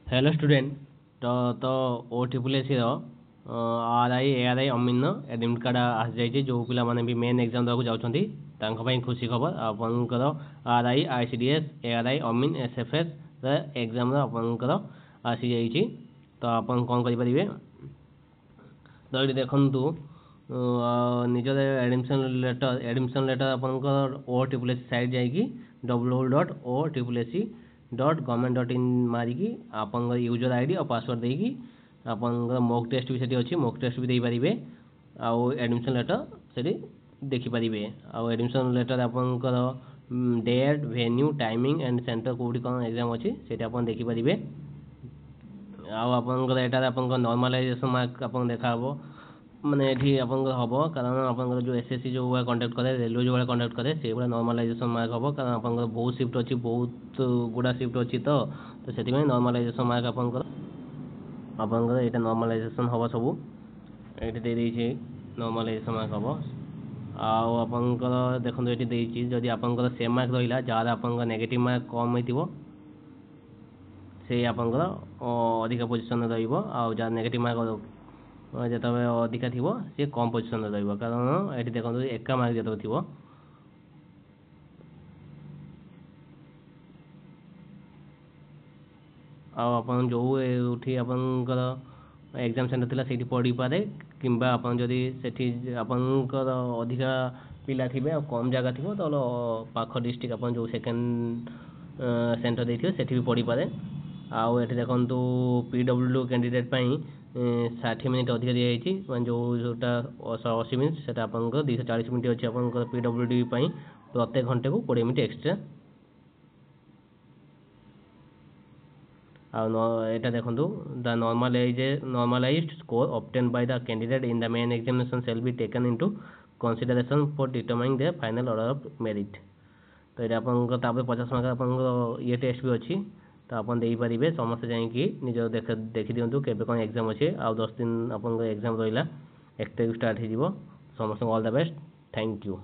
Hello student. तो O triple S R I A R I अमीन admit card आसी जाइए। जो पिला माने भी मेन एग्जाम देवाक जाऊँगी खुशी खबर आपंकर R I I C D S A R I Amin S F S exam आपंकर आसी जाइए। तो आप कौन करेंगे तो ये देखूँ निजर एडमिशन लेटर आपंकर ओ ट्रिपल एस साइट जाइए www.o.triplec.government.in मारिकी आपन यूजर आईडी और पासवर्ड देकी आपन मॉक टेस्ट भी सेठी अछि मॉक टेस्ट भी देई परिबे आउ एडमिशन लेटर सेठी देखि परिबे आउ एडमिशन लेटर आपनकर date venue timing and centre कोडी कोन एग्जाम अछि सेठी आपन देखि परिबे आउ आपनकर एटा आपनकर नॉर्मलाइजेशन मार्क आपन देखाबो माने एठी आपनकर हबो कारण आपनकर जो एसएससी जो हुआ कंडक्ट करे रेलवे जो हुआ कंडक्ट करे से हुआ नॉर्मलाइजेशन मार्क हबो कारण आपनकर बहुत शिफ्ट अछि बहुत गुडा शिफ्ट अछि तो सेठी में नॉर्मलाइजेशन मार्क आपनकर एटा नॉर्मलाइजेशन हबो सब एठी दे दैछि नॉर्मलाइजेशन मार्क हबो आउ आपनकर देखंतु एठी दैछि जदि आपनकर सेम मार्क रहिला जार आपनकर नेगेटिव मार्क कम होइतिबो से आपनकर अधिक पोजीशन रे रहइबो आउ जार नेगेटिव मार्क जिते अधिका थी सी कम पोजिशन रहा कारण ये देखो एका मार्क जो थी आप जो आपंकर एग्जाम सेंटर थी पढ़ी पारे कि जदि से आपंकर अधिका पिला थे कम जगह थी तो पाख डिस्ट्रिक्ट आप जो सेकेंड सेंटर देते से भी पढ़ी पारे आउ ये देखो पीडब्ल्यू कैंडिडेट 60 मिनिट अधिक दी जोटा 80 मिनिट से 240 मिनिट अच्छी आप पीडब्ल्यूडी प्रत्येक घंटे को 20 मिनिट एक्सट्रा आटा देखो the normalised score obtain by the candidate in the main examination shall be taken into consideration for determining the final order of merit. तो ये आप 50 मार्क आप ये टेस्ट भी अच्छी तो आप पारे समस्त जा देखी दिंतु के कौन एग्जाम अच्छे आउ 10 दिन आप एग्जाम रहा 1 तारिख स्टार्ट हो समस्त all the best thank you.